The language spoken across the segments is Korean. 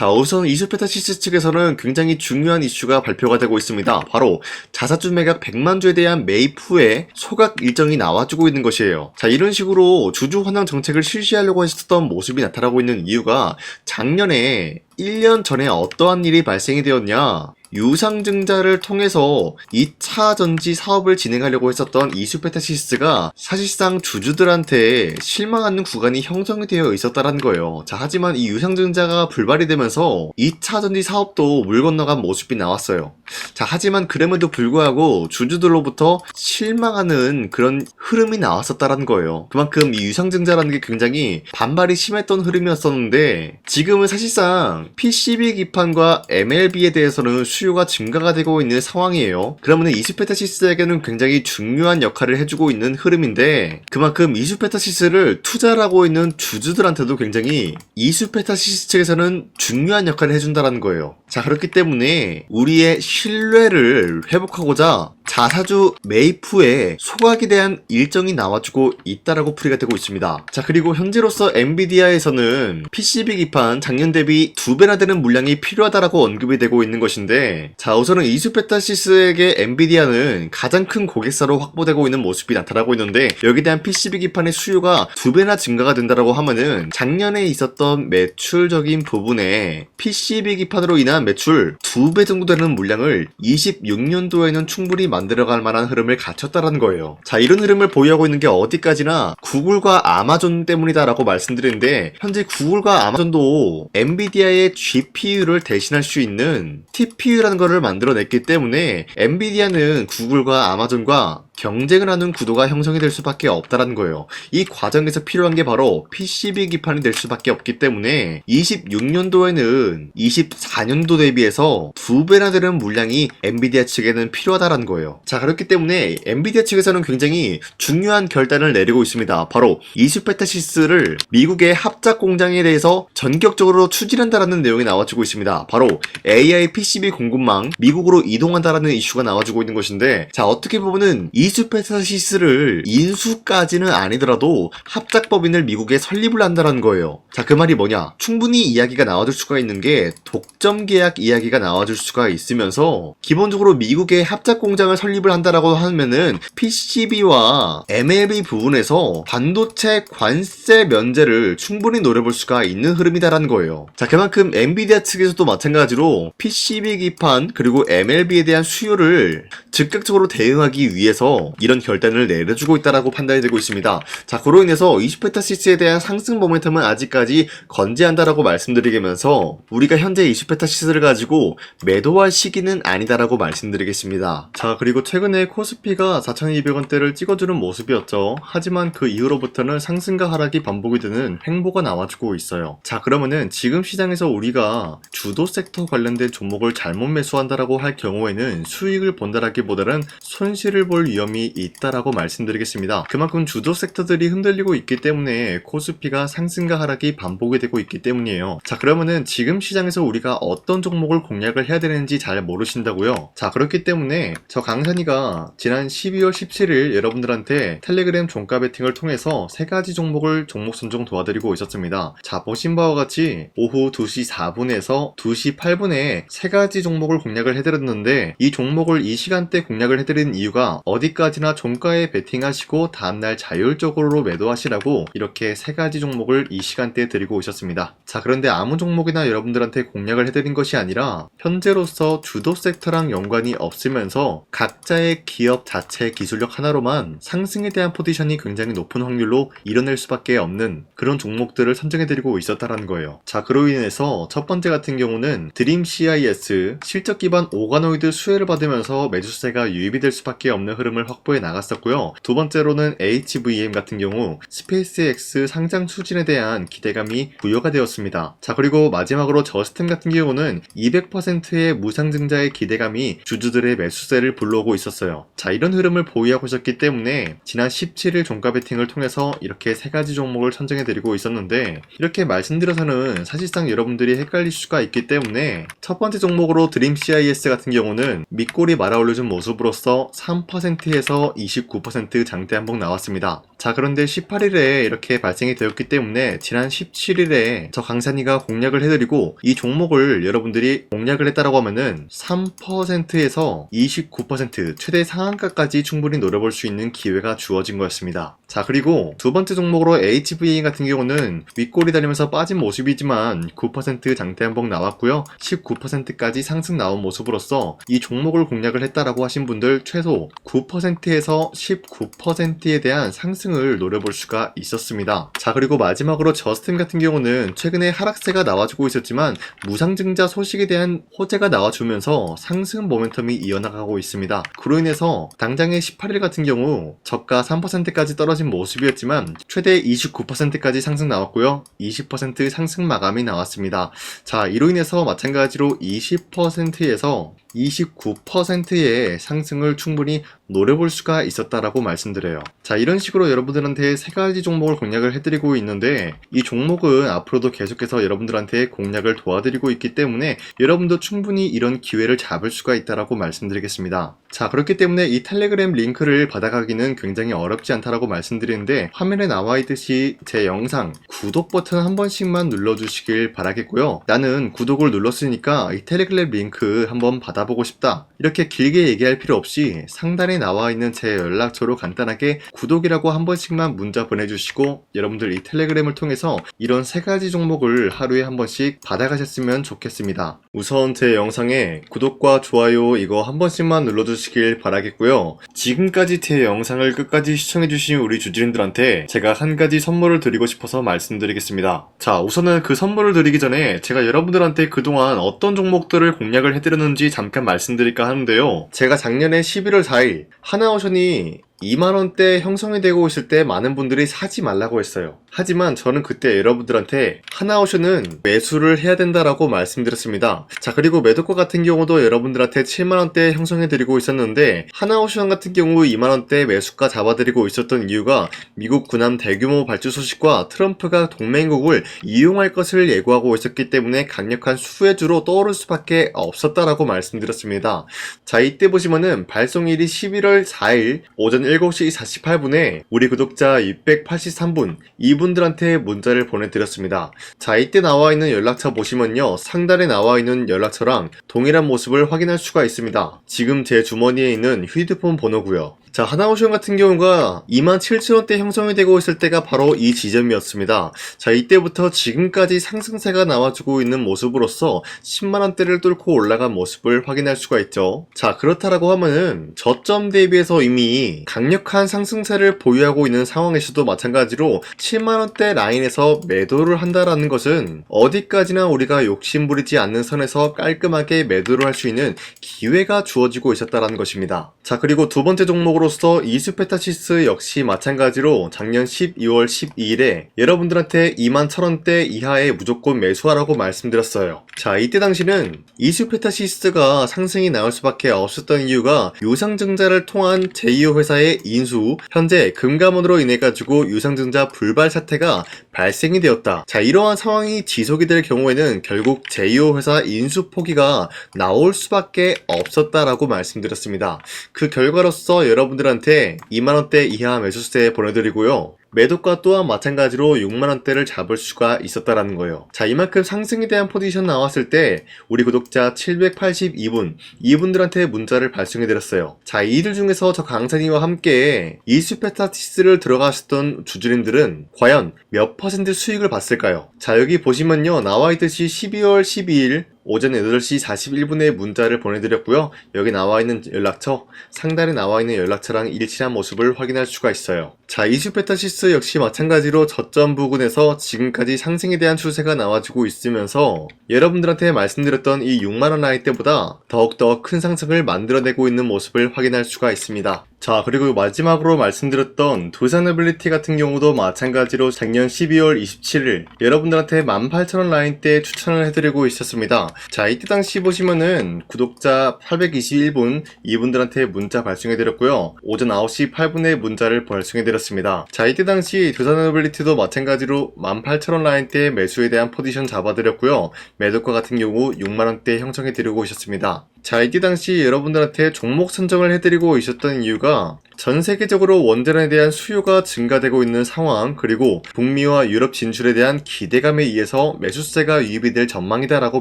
자, 우선 이수페타시스 측에서는 굉장히 중요한 이슈가 발표가 되고 있습니다. 바로 자사주 매각 100만 주에 대한 매입 후에 소각 일정이 나와주고 있는 것이에요. 자, 이런 식으로 주주 환원 정책을 실시하려고 했었던 모습이 나타나고 있는 이유가 작년에 1년 전에 어떠한 일이 발생이 되었냐, 유상증자를 통해서 2차 전지 사업을 진행하려고 했었던 이수페타시스가 사실상 주주들한테 실망하는 구간이 형성이 되어 있었다는 거예요. 자, 하지만 이 유상증자가 불발이 되면서 2차 전지 사업도 물 건너간 모습이 나왔어요. 자, 하지만 그럼에도 불구하고 주주들로부터 실망하는 그런 흐름이 나왔었다는 거예요. 그만큼 이 유상증자라는 게 굉장히 반발이 심했던 흐름이었었는데, 지금은 사실상 PCB 기판과 MLB에 대해서는 수요가 증가가 되고 있는 상황이에요. 그러면 이수페타시스에게는 굉장히 중요한 역할을 해주고 있는 흐름인데, 그만큼 이수페타시스를 투자하고 있는 주주들한테도 굉장히 이수페타시스 측에서는 중요한 역할을 해준다는 거예요. 자, 그렇기 때문에 우리의 신뢰를 회복하고자 자사주 매입 후에 소각에 대한 일정이 나와주고 있다라고 풀이가 되고 있습니다. 자, 그리고 현재로서 엔비디아에서는 PCB 기판 작년 대비 2배나 되는 물량이 필요하다라고 언급이 되고 있는 것인데, 자, 우선은 이수페타시스에게 엔비디아는 가장 큰 고객사로 확보되고 있는 모습이 나타나고 있는데, 여기에 대한 PCB 기판의 수요가 2배나 증가가 된다라고 하면은 작년에 있었던 매출적인 부분에 PCB 기판으로 인한 매출 2배 정도 되는 물량을 26년도에는 충분히 만들어갈 만한 흐름을 갖췄다는 거예요. 자, 이런 흐름을 보유하고 있는 게 어디까지나 구글과 아마존 때문이다라고 말씀드리는데, 현재 구글과 아마존도 엔비디아의 GPU를 대신할 수 있는 TPU라는 것을 만들어냈기 때문에 엔비디아는 구글과 아마존과 경쟁을 하는 구도가 형성이 될 수밖에 없다는 거예요. 이 과정에서 필요한 게 바로 PCB 기판이 될 수밖에 없기 때문에 26년도에는 24년도 대비해서 2배나 되는 물량이 엔비디아 측에는 필요하다는 거예요. 자, 그렇기 때문에 엔비디아 측에서는 굉장히 중요한 결단을 내리고 있습니다. 바로 이수페타시스를 미국의 합작 공장에 대해서 전격적으로 추진한다라는 내용이 나와주고 있습니다. 바로 AI PCB 공급망 미국으로 이동한다라는 이슈가 나와주고 있는 것인데, 자, 어떻게 보면은 이수페타시스를 인수까지는 아니더라도 합작법인을 미국에 설립을 한다는 거예요. 자, 그 말이 뭐냐? 충분히 이야기가 나와줄 수가 있는 게 독점 계약 이야기가 나와줄 수가 있으면서, 기본적으로 미국의 합작 공장을 설립을 한다라고 하면은 PCB와 MLB 부분에서 반도체 관세 면제를 충분히 노려볼 수가 있는 흐름이다라는 거예요. 자, 그만큼 엔비디아 측에서도 마찬가지로 PCB 기판 그리고 MLB에 대한 수요를 즉각적으로 대응하기 위해서 이런 결단을 내려주고 있다라고 판단이 되고 있습니다. 자, 그로 인해서 이수페타시스에 대한 상승 모멘텀은 아직까지 건재한다라고 말씀드리면서, 우리가 현재 이수페타시스를 가지고 매도할 시기는 아니다라고 말씀드리겠습니다. 자, 그리고 최근에 코스피가 4,200원대를 찍어주는 모습이었죠. 하지만 그 이후로부터는 상승과 하락이 반복이 되는 횡보가 나와주고 있어요. 자, 그러면은 지금 시장에서 우리가 주도 섹터 관련된 종목을 잘못 매수한다라고 할 경우에는 수익을 본다라기보다는 손실을 볼 위험이 있다라고 말씀드리겠습니다. 그만큼 주도 섹터들이 흔들리고 있기 때문에 코스피가 상승과 하락이 반복이 되고 있기 때문이에요. 자, 그러면은 지금 시장에서 우리가 어떤 종목을 공략을 해야 되는지 잘 모르신다고요? 자, 그렇기 때문에 저 강산이가 지난 12월 17일 여러분들한테 텔레그램 종가 베팅을 통해서 3가지 종목을 종목 선정 도와드리고 있었습니다. 자, 보신 바와 같이 오후 2시 4분에서 2시 8분에 3가지 종목을 공략을 해드렸는데, 이 종목을 이 시간대 공략을 해드린 이유가 어디까지나 종가에 베팅하시고 다음날 자율적으로 매도하시라고 이렇게 3가지 종목을 이 시간대에 드리고 있었습니다. 자, 그런데 아무 종목이나 여러분들한테 공략을 해드린 것이 아니라 현재로서 주도 섹터랑 연관이 없으면서 각자의 기업 자체 기술력 하나로만 상승에 대한 포지션이 굉장히 높은 확률로 이뤄낼 수밖에 없는 그런 종목들을 선정해드리고 있었다는 거예요. 자, 그로 인해서 첫 번째 같은 경우는 드림 CIS 실적 기반 오가노이드 수혜를 받으면서 매수세가 유입이 될 수밖에 없는 흐름을 확보해 나갔었고요. 두 번째로는 HVM 같은 경우 스페이스X 상장 추진에 대한 기대감이 부여가 되었습니다. 자, 그리고 마지막으로 저스템 같은 경우는 200%의 무상증자에 상승세라의 기대감이 주주들의 매수세를 불러오고 있었어요. 자, 이런 흐름을 보유하고 있었기 때문에 지난 17일 종가 베팅을 통해서 이렇게 세 가지 종목을 선정해드리고 있었는데, 이렇게 말씀드려서는 사실상 여러분들이 헷갈릴 수가 있기 때문에 첫 번째 종목으로 드림 CIS 같은 경우는 밑골이 말아올려준 모습으로서 3%에서 29% 장대 한봉 나왔습니다. 자, 그런데 18일에 이렇게 발생이 되었기 때문에 지난 17일에 저 강산이가 공략을 해드리고 이 종목을 여러분들이 공략을 했다라고 하면은 3%에서 29% 최대 상한가까지 충분히 노려볼 수 있는 기회가 주어진 거였습니다. 자, 그리고 두 번째 종목으로 HVA 같은 경우는 윗골이 달리면서 빠진 모습이지만 9% 장대 한봉 나왔고요. 19%까지 상승 나온 모습으로서 이 종목을 공략을 했다라고 하신 분들 최소 9%에서 19%에 대한 상승을 노려볼 수가 있었습니다. 자, 그리고 마지막으로 저스템 같은 경우는 최근에 하락세가 나와주고 있었지만 무상증자 소식에 대한 호재가 나와주면서 상승 모멘텀이 이어나가고 있습니다. 그로 인해서 당장의 18일 같은 경우 저가 3%까지 떨어진 모습이었지만 최대 29%까지 상승 나왔고요. 20% 상승 마감이 나왔습니다. 자, 이로 인해서 마찬가지로 20%에서 29%의 상승을 충분히 노려볼 수가 있었다라고 말씀드려요. 자, 이런 식으로 여러분들한테 세 가지 종목을 공략을 해드리고 있는데, 이 종목은 앞으로도 계속해서 여러분들한테 공략을 도와드리고 있기 때문에 여러분도 충분히 이런 기회를 잡을 수가 있다라고 말씀드리겠습니다. 자, 그렇기 때문에 이 텔레그램 링크를 받아가기는 굉장히 어렵지 않다라고 말씀드리는데, 화면에 나와 있듯이 제 영상 구독 버튼 한 번씩만 눌러주시길 바라겠고요. 나는 구독을 눌렀으니까 이 텔레그램 링크 한번 받아보고 싶다, 이렇게 길게 얘기할 필요 없이 상단에 나와 있는 제 연락처로 간단하게 구독이라고 한 번씩만 문자 보내주시고, 여러분들 이 텔레그램을 통해서 이런 세 가지 종목을 하루에 한 번씩 받아가셨으면 좋겠습니다. 우선 제 영상에 구독과 좋아요 이거 한 번씩만 눌러주시길 바라겠고요. 지금까지 제 영상을 끝까지 시청해주신 우리 주주님들한테 제가 한 가지 선물을 드리고 싶어서 말씀드리겠습니다. 자, 우선은 그 선물을 드리기 전에 제가 여러분들한테 그동안 어떤 종목들을 공략을 해드렸는지 잠깐 말씀드릴까 하는데요. 제가 작년에 11월 4일 하나오션이 2만원대 형성이 되고 있을 때 많은 분들이 사지 말라고 했어요. 하지만 저는 그때 여러분들한테 하나오션은 매수를 해야 된다라고 말씀드렸습니다. 자, 그리고 매도가 같은 경우도 여러분들한테 7만원대 형성해드리고 있었는데, 하나오션 같은 경우 2만원대 매수가 잡아드리고 있었던 이유가 미국 군함 대규모 발주 소식과 트럼프가 동맹국을 이용할 것을 예고하고 있었기 때문에 강력한 수혜주로 떠오를 수밖에 없었다라고 말씀드렸습니다. 자, 이때 보시면은 발송일이 11월 4일 오전 7시 48분에 우리 구독자 283분 이분들한테 문자를 보내드렸습니다. 자, 이때 나와있는 연락처 보시면요, 상단에 나와있는 연락처랑 동일한 모습을 확인할 수가 있습니다. 지금 제 주머니에 있는 휴대폰 번호고요. 자, 하나오션 같은 경우가 27,000원대 형성이 되고 있을 때가 바로 이 지점이었습니다. 자, 이때부터 지금까지 상승세가 나와주고 있는 모습으로서 10만원대를 뚫고 올라간 모습을 확인할 수가 있죠. 자, 그렇다라고 하면은 저점 대비해서 이미 강력한 상승세를 보유하고 있는 상황에서도 마찬가지로 7만원대 라인에서 매도를 한다라는 것은 어디까지나 우리가 욕심부리지 않는 선에서 깔끔하게 매도를 할 수 있는 기회가 주어지고 있었다라는 것입니다. 자, 그리고 두 번째 종목으로서 이수페타시스 역시 마찬가지로 작년 12월 12일에 여러분들한테 21,000원대 이하에 무조건 매수하라고 말씀드렸어요. 자, 이때 당시는 이수페타시스가 상승이 나올 수밖에 없었던 이유가 유상증자를 통한 제2호 회사의 인수, 현재 금감원으로 인해 가지고 유상증자 불발 사태가 발생이 되었다. 자, 이러한 상황이 지속이 될 경우에는 결국 제2호 회사 인수 포기가 나올 수밖에 없었다라고 말씀드렸습니다. 그 결과로서 여러분들한테 2만원대 이하 매수세 보내드리고요. 매도가 또한 마찬가지로 6만원대를 잡을 수가 있었다라는 거예요. 자, 이만큼 상승에 대한 포지션 나왔을 때 우리 구독자 782분 이분들한테 문자를 발송해드렸어요. 자, 이들 중에서 저 강산이와 함께 이수페타시스를 들어가셨던 주주님들은 과연 몇 퍼센트 수익을 봤을까요? 자, 여기 보시면요, 나와있듯이 12월 12일 오전 8시 41분에 문자를 보내드렸고요. 여기 나와있는 연락처, 상단에 나와있는 연락처랑 일치한 모습을 확인할 수가 있어요. 자, 이수페타시스 역시 마찬가지로 저점 부근에서 지금까지 상승에 대한 추세가 나와주고 있으면서 여러분들한테 말씀드렸던 이 6만원 라인 때보다 더욱더 큰 상승을 만들어내고 있는 모습을 확인할 수가 있습니다. 자, 그리고 마지막으로 말씀드렸던 두산어빌리티 같은 경우도 마찬가지로 작년 12월 27일 여러분들한테 18,000원 라인대 추천을 해드리고 있었습니다. 자, 이때 당시 보시면은 구독자 821분 이분들한테 문자 발송해드렸고요. 오전 9시 8분에 문자를 발송해드렸습니다. 자, 이때 당시 두산어빌리티도 마찬가지로 18,000원 라인대 매수에 대한 포지션 잡아드렸고요. 매도가 같은 경우 6만원대 형성해드리고 있었습니다. 자, 이때 당시 여러분들한테 종목 선정을 해드리고 있었던 이유가 전 세계적으로 원전에 대한 수요가 증가되고 있는 상황, 그리고 북미와 유럽 진출에 대한 기대감에 의해서 매수세가 유입이 될 전망이다라고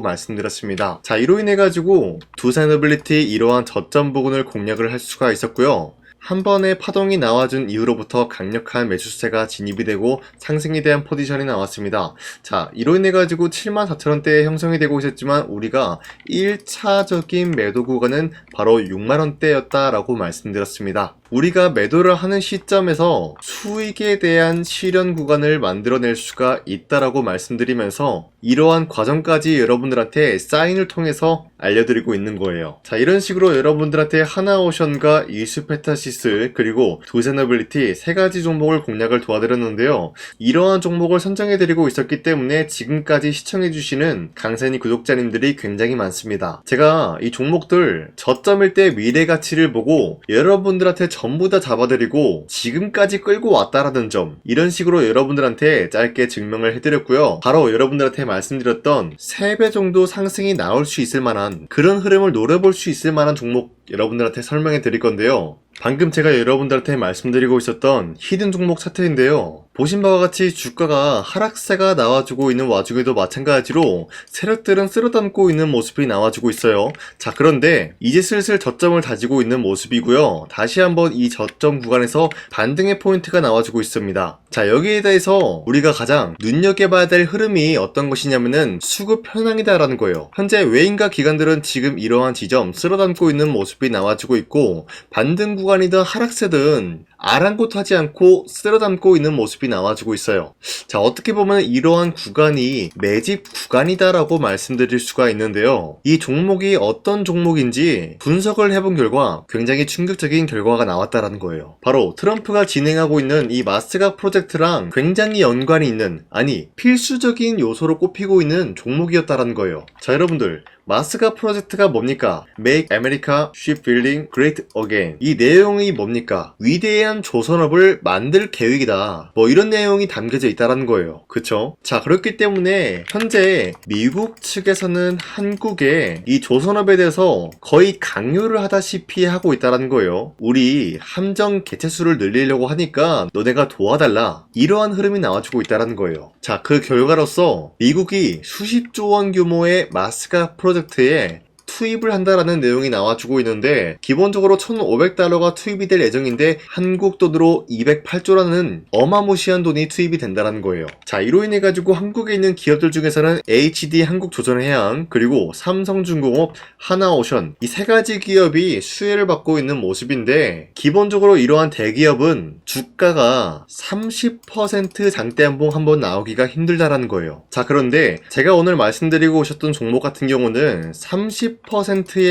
말씀드렸습니다. 자, 이로 인해 가지고 두산어빌리티 이러한 저점 부근을 공략을 할 수가 있었고요. 한 번에 파동이 나와준 이후로부터 강력한 매수세가 진입이 되고 상승에 대한 포지션이 나왔습니다. 자, 이로 인해 가지고 74,000원대에 형성이 되고 있었지만 우리가 1차적인 매도 구간은 바로 6만원대였다라고 말씀드렸습니다. 우리가 매도를 하는 시점에서 수익에 대한 실현 구간을 만들어낼 수가 있다라고 말씀드리면서 이러한 과정까지 여러분들한테 사인을 통해서 알려드리고 있는 거예요. 자, 이런 식으로 여러분들한테 하나오션과 이수페타시스 그리고 두산어빌리티 세 가지 종목을 공략을 도와드렸는데요. 이러한 종목을 선정해드리고 있었기 때문에 지금까지 시청해주시는 강세니 구독자님들이 굉장히 많습니다. 제가 이 종목들 저점일 때 미래 가치를 보고 여러분들한테 전부 다 잡아드리고 지금까지 끌고 왔다라는 점, 이런 식으로 여러분들한테 짧게 증명을 해드렸고요. 바로 여러분들한테 말씀드렸던 3배 정도 상승이 나올 수 있을 만한 그런 흐름을 노려볼 수 있을 만한 종목 여러분들한테 설명해 드릴 건데요. 방금 제가 여러분들한테 말씀드리고 있었던 히든 종목 차트인데요. 보신 바와 같이 주가가 하락세가 나와주고 있는 와중에도 마찬가지로 세력들은 쓸어담고 있는 모습이 나와주고 있어요. 자, 그런데 이제 슬슬 저점을 다지고 있는 모습이고요. 다시 한번 이 저점 구간에서 반등의 포인트가 나와주고 있습니다. 자, 여기에 대해서 우리가 가장 눈여겨봐야 될 흐름이 어떤 것이냐면은 수급 현황이다라는 거예요. 현재 외인과 기관들은 지금 이러한 지점 쓸어담고 있는 모습이 나와주고 있고, 반등 구간이든 하락세든 아랑곳하지 않고 쓸어담고 있는 모습이 나와주고 있어요. 자, 어떻게 보면 이러한 구간이 매집 구간이다라고 말씀드릴 수가 있는데요. 이 종목이 어떤 종목인지 분석을 해본 결과 굉장히 충격적인 결과가 나왔다라는 거예요. 바로 트럼프가 진행하고 있는 이 마스가 프로젝트랑 굉장히 연관이 있는, 아니 필수적인 요소로 꼽히고 있는 종목이었다라는 거예요. 자, 여러분들, 마스가 프로젝트가 뭡니까? Make America Shipbuilding Great Again. 이 내용이 뭡니까? 위대한 조선업을 만들 계획이다. 뭐 이런 내용이 담겨져 있다라는 거예요. 그쵸? 자, 그렇기 때문에 현재 미국 측에서는 한국에 이 조선업에 대해서 거의 강요를 하다시피 하고 있다라는 거예요. 우리 함정 개체수를 늘리려고 하니까 너네가 도와달라. 이러한 흐름이 나와주고 있다라는 거예요. 자, 그 결과로서 미국이 수십조 원 규모의 마스가 프로젝트에 투입을 한다라는 내용이 나와주고 있는데, 기본적으로 1,500달러가 투입이 될 예정인데 한국 돈으로 208조라는 어마무시한 돈이 투입이 된다는 거예요. 자, 이로 인해 가지고 한국에 있는 기업들 중에서는 HD 한국조선해양, 그리고 삼성중공업, 하나오션, 이 세 가지 기업이 수혜를 받고 있는 모습인데, 기본적으로 이러한 대기업은 주가가 30% 장대한봉 한번 나오기가 힘들다라는 거예요. 자, 그런데 제가 오늘 말씀드리고 오셨던 종목 같은 경우는 30%에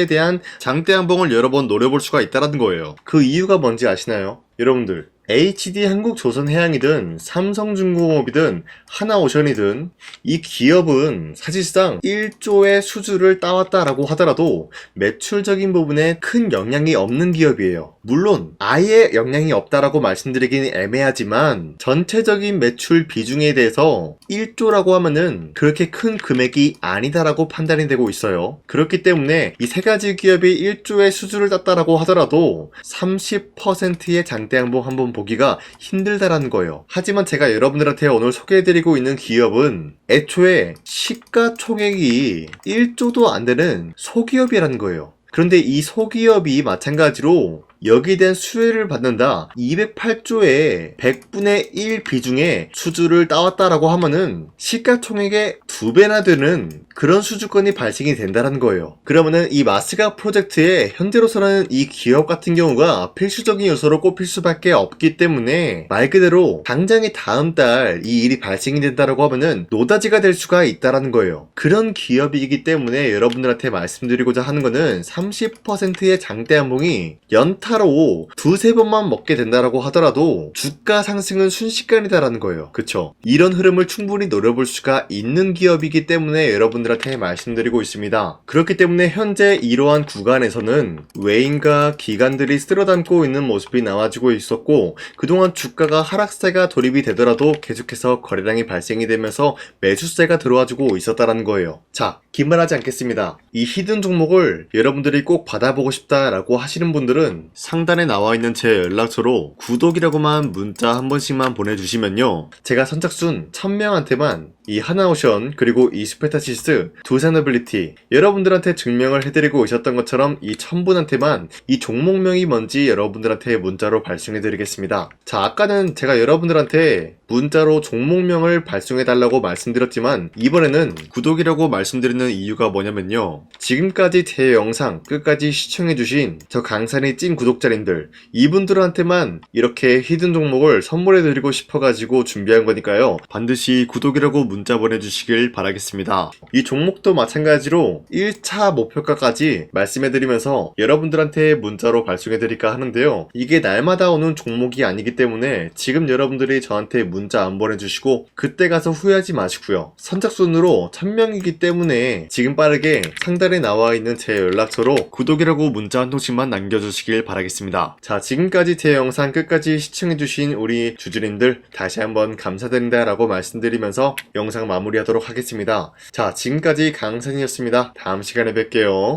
대한 장대한봉을 여러 번 노려볼 수가 있다는 거예요. 그 이유가 뭔지 아시나요? 여러분들, HD 한국조선해양이든 삼성중공업이든 하나오션이든 이 기업은 사실상 1조의 수주를 따왔다라고 하더라도 매출적인 부분에 큰 영향이 없는 기업이에요. 물론 아예 영향이 없다라고 말씀드리기는 애매하지만 전체적인 매출 비중에 대해서 1조라고 하면은 그렇게 큰 금액이 아니다라고 판단이 되고 있어요. 그렇기 때문에 이 세 가지 기업이 1조의 수주를 땄다라고 하더라도 30%의 장대양봉 한번 보기가 힘들다라는 거예요. 하지만 제가 여러분들한테 오늘 소개해드리고 있는 기업은 애초에 시가총액이 1조도 안 되는 소기업이라는 거예요. 그런데 이 소기업이 마찬가지로 여기에 대한 수혜를 받는다, 208조의 100분의 1 비중의 수주를 따왔다라고 하면은 시가총액의 2배나 되는 그런 수주권이 발생이 된다는 거예요. 그러면은 이 마스가 프로젝트에 현재로서는 이 기업 같은 경우가 필수적인 요소로 꼽힐 수밖에 없기 때문에 말 그대로 당장의 다음 달 이 일이 발생이 된다라고 하면은 노다지가 될 수가 있다라는 거예요. 그런 기업이기 때문에 여러분들한테 말씀드리고자 하는 거는 30%의 장대한봉이 연타 하루로 두세 번만 먹게 된다라고 하더라도 주가 상승은 순식간이다라는 거예요. 그쵸? 이런 흐름을 충분히 노려볼 수가 있는 기업이기 때문에 여러분들한테 말씀드리고 있습니다. 그렇기 때문에 현재 이러한 구간에서는 외인과 기관들이 쓸어담고 있는 모습이 나와지고 있었고, 그동안 주가가 하락세가 돌입이 되더라도 계속해서 거래량이 발생이 되면서 매수세가 들어와주고 있었다라는 거예요. 자, 긴말하지 않겠습니다. 이 히든 종목을 여러분들이 꼭 받아보고 싶다라고 하시는 분들은 상단에 나와 있는 제 연락처로 구독이라고만 문자 한 번씩만 보내주시면요, 제가 선착순 1000명한테만 이 하나오션 그리고 이 스페타시스 두산어빌리티 여러분들한테 증명을 해드리고 있었던 것처럼 이 1000분한테만 이 종목명이 뭔지 여러분들한테 문자로 발송해드리겠습니다. 자, 아까는 제가 여러분들한테 문자로 종목명을 발송해달라고 말씀드렸지만 이번에는 구독이라고 말씀드리는 이유가 뭐냐면요, 지금까지 제 영상 끝까지 시청해주신 저 강산이 찐 구독자님들, 이분들한테만 이렇게 히든 종목을 선물해드리고 싶어가지고 준비한 거니까요, 반드시 구독이라고 문자 보내주시길 바라겠습니다. 이 종목도 마찬가지로 1차 목표가까지 말씀해드리면서 여러분들한테 문자로 발송해드릴까 하는데요, 이게 날마다 오는 종목이 아니기 때문에 지금 여러분들이 저한테 문자 안 보내주시고 그때 가서 후회하지 마시고요, 선착순으로 1000명이기 때문에 지금 빠르게 상단에 나와 있는 제 연락처로 구독이라고 문자 한 통씩만 남겨주시길 바라겠습니다. 자, 지금까지 제 영상 끝까지 시청해주신 우리 주주님들 다시 한번 감사드린다 라고 말씀드리면서 영상 마무리하도록 하겠습니다. 자, 지금까지 강산이었습니다. 다음 시간에 뵐게요.